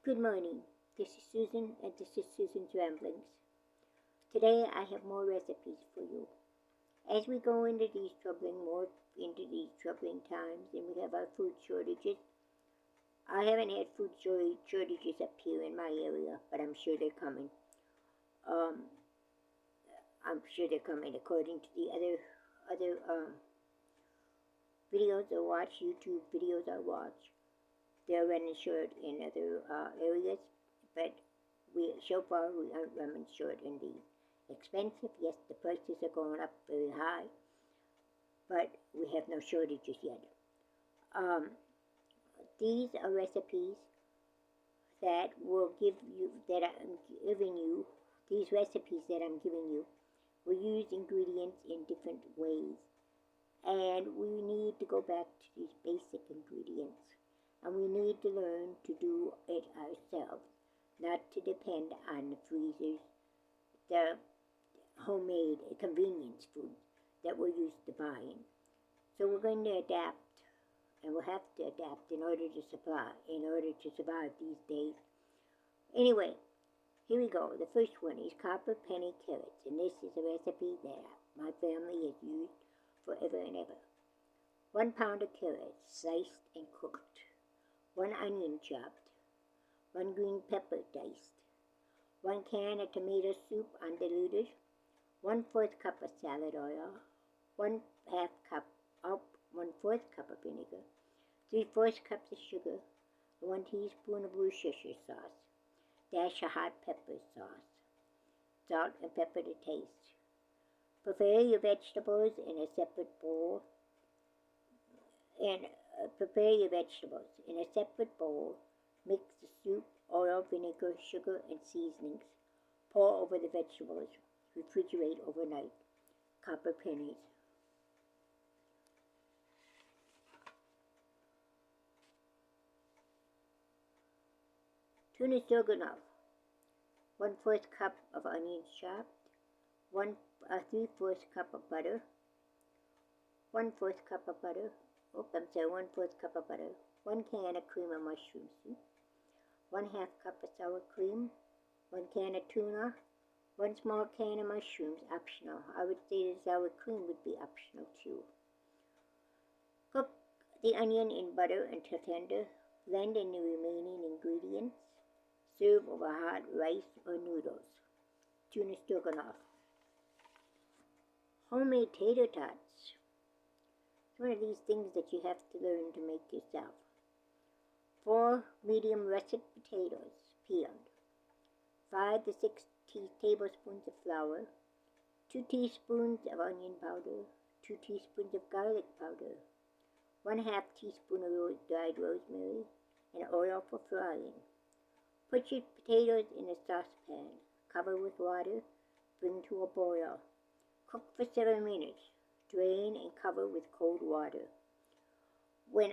Good morning. This is Susan and this is Susan's Ramblings. Today I have more recipes for you. As we go into these troubling times and we have our food shortages, I haven't had food shortages up here in my area, but I'm sure they're coming. I'm sure they're coming according to the other videos I watch, YouTube videos I watch. They're running short in other areas, but so far we aren't running short in the expensive. Yes, the prices are going up very high, but we have no shortages yet. These are recipes that will give you, that I'm giving you, these recipes that I'm giving you will use ingredients in different ways. And we need to go back to these basic ingredients. And we need to learn to do it ourselves, not to depend on the freezers, the homemade convenience food that we're used to buying. So we're going to adapt, and we'll have to adapt in order to survive these days. Anyway, here we go. The first one is copper penny carrots, and this is a recipe that my family has used forever and ever. 1 pound of carrots, sliced and cooked. 1 onion chopped. 1 green pepper diced. 1 can of tomato soup undiluted. 1/4 cup of salad oil. 1/4 cup of vinegar. 3/4 cups of sugar. 1 teaspoon of Worcestershire sauce. Dash of hot pepper sauce. Salt and pepper to taste. Prepare your vegetables in a separate bowl. Prepare your vegetables in a separate bowl. Mix the soup, oil, vinegar, sugar, and seasonings. Pour over the vegetables. Refrigerate overnight. Copper pennies. Tuna Stroganoff. 1/4 cup of onions chopped. 3/4 cup of butter. 1/4 cup of butter. 1/4 cup of butter. 1 can of cream of mushroom soup. 1/2 cup of sour cream. 1 can of tuna. 1 small can of mushrooms, optional. I would say the sour cream would be optional too. Cook the onion in butter until tender. Blend in the remaining ingredients. Serve over hot rice or noodles. Tuna Stroganoff. Homemade tater tots. It's one of these things that you have to learn to make yourself. 4 medium russet potatoes, peeled. 5 to 6 tablespoons of flour. 2 teaspoons of onion powder. 2 teaspoons of garlic powder. 1/2 teaspoon of dried rosemary, and oil for frying. Put your potatoes in a saucepan. Cover with water. Bring to a boil. Cook for 7 minutes. Drain and cover with cold water. When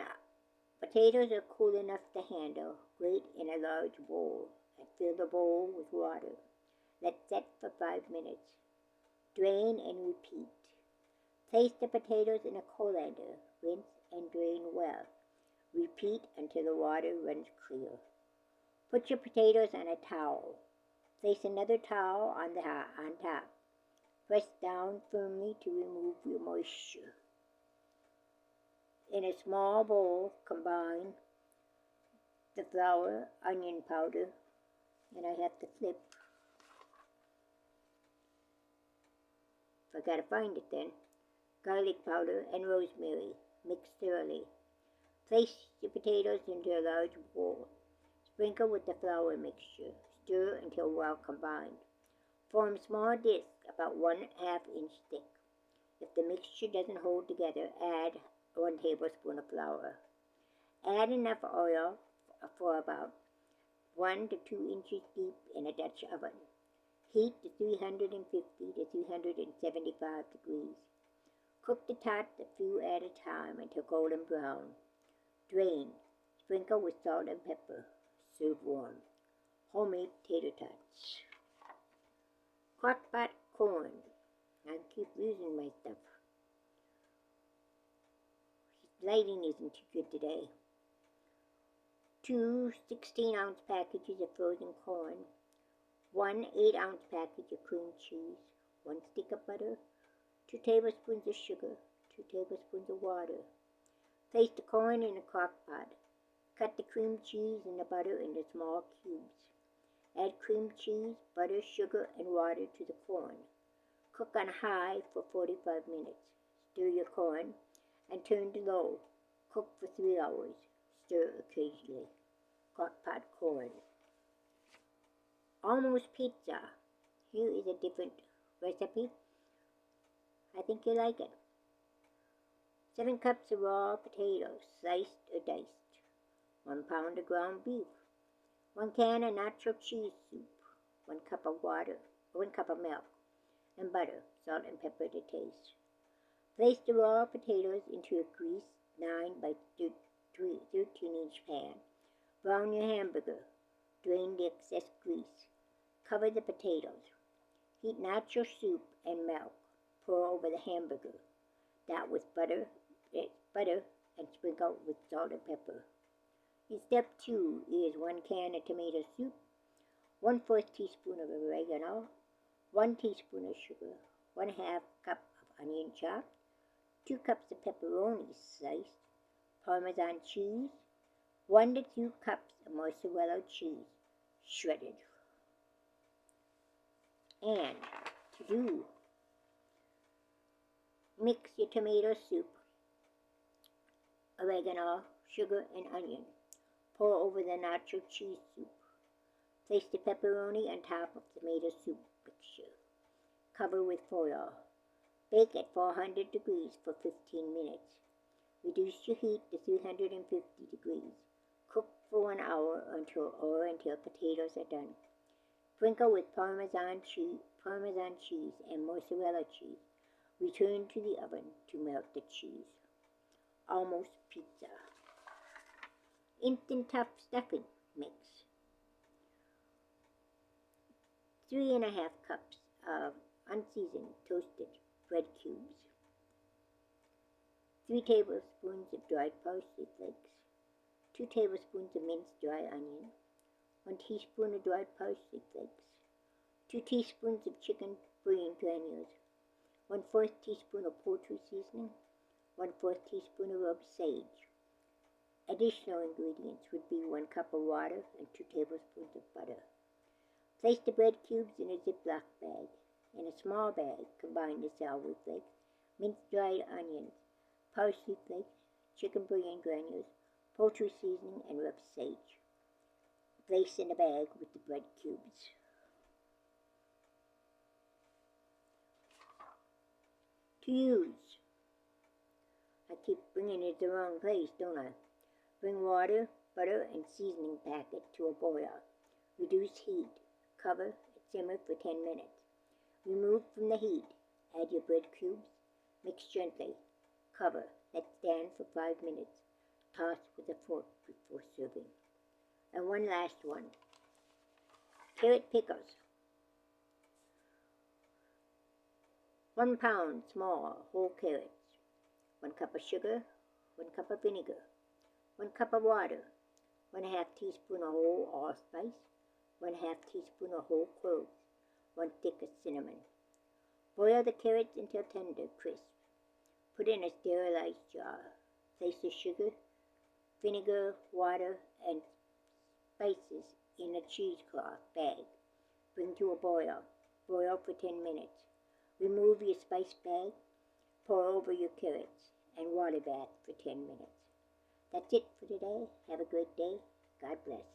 potatoes are cool enough to handle, grate in a large bowl and fill the bowl with water. Let set for 5 minutes. Drain and repeat. Place the potatoes in a colander. Rinse and drain well. Repeat until the water runs clear. Put your potatoes on a towel. Place another towel on top. Press down firmly to remove your moisture. In a small bowl, combine the flour, onion powder, and I have to flip. I gotta find it then. Garlic powder and rosemary. Mix thoroughly. Place the potatoes into a large bowl. Sprinkle with the flour mixture. Stir until well combined. Form small discs about 1/2 inch thick. If the mixture doesn't hold together, add 1 tablespoon of flour. Add enough oil for about 1 to 2 inches deep in a Dutch oven. Heat to 350 to 375 degrees. Cook the tots a few at a time until golden brown. Drain. Sprinkle with salt and pepper. Serve warm. Homemade tater tots. Crockpot corn. I keep losing my stuff. Lighting isn't too good today. 2 16-ounce packages of frozen corn, 1 8-ounce package of cream cheese, 1 stick of butter, 2 tablespoons of sugar, 2 tablespoons of water. Place the corn in a crock pot. Cut the cream cheese and the butter into small cubes. Add cream cheese, butter, sugar, and water to the corn. Cook on high for 45 minutes. Stir your corn and turn to low. Cook for 3 hours. Stir occasionally. Crockpot corn. Almost pizza. Here is a different recipe. I think you'll like it. 7 cups of raw potatoes, sliced or diced. 1 pound of ground beef. 1 can of nacho cheese soup. 1 cup of water, 1 cup of milk, and butter, salt and pepper to taste. Place the raw potatoes into a greased 9 by 13-inch pan. Brown your hamburger. Drain the excess grease. Cover the potatoes. Heat nacho soup and milk. Pour over the hamburger. Dot with butter and sprinkle with salt and pepper. In step 2 is 1 can of tomato soup, 1/4 teaspoon of oregano, 1 teaspoon of sugar, 1/2 cup of onion chopped, 2 cups of pepperoni sliced, Parmesan cheese, 1 to 2 cups of mozzarella cheese, shredded. And to do, mix your tomato soup, oregano, sugar, and onion. Pour over the nacho cheese soup. Place the pepperoni on top of the tomato soup mixture. Cover with foil. Bake at 400 degrees for 15 minutes. Reduce your heat to 350 degrees. Cook for 1 hour until potatoes are done. Sprinkle with Parmesan cheese and mozzarella cheese. Return to the oven to melt the cheese. Almost pizza. Instant tough stuffing mix. 3½ cups of unseasoned toasted bread cubes. 3 tablespoons of dried parsley flakes. 2 tablespoons of minced dry onion. 1 teaspoon of dried parsley flakes. 2 teaspoons of chicken bouillon granules. 1/4 teaspoon of poultry seasoning. 1/4 teaspoon of rub sage. Additional ingredients would be 1 cup of water and 2 tablespoons of butter. Place the bread cubes in a Ziploc bag. In a small bag, combine the celery flakes, minced dried onions, parsley flakes, chicken bouillon granules, poultry seasoning, and rub sage. Place in a bag with the bread cubes. To use. I keep bringing it to the wrong place, don't I? Bring water, butter, and seasoning packet to a boil. Reduce heat. Cover and simmer for 10 minutes. Remove from the heat. Add your bread cubes. Mix gently. Cover. Let stand for 5 minutes. Toss with a fork before serving. And one last one. Carrot pickles. 1 pound small whole carrots. 1 cup of sugar. 1 cup of vinegar. 1 cup of water. 1/2 teaspoon of whole allspice. 1/2 teaspoon of whole cloves. 1 stick of cinnamon. Boil the carrots until tender, crisp. Put in a sterilized jar. Place the sugar, vinegar, water, and spices in a cheesecloth bag. Bring to a boil. Boil for 10 minutes. Remove your spice bag. Pour over your carrots and water bath for 10 minutes. That's it for today. Have a great day. God bless.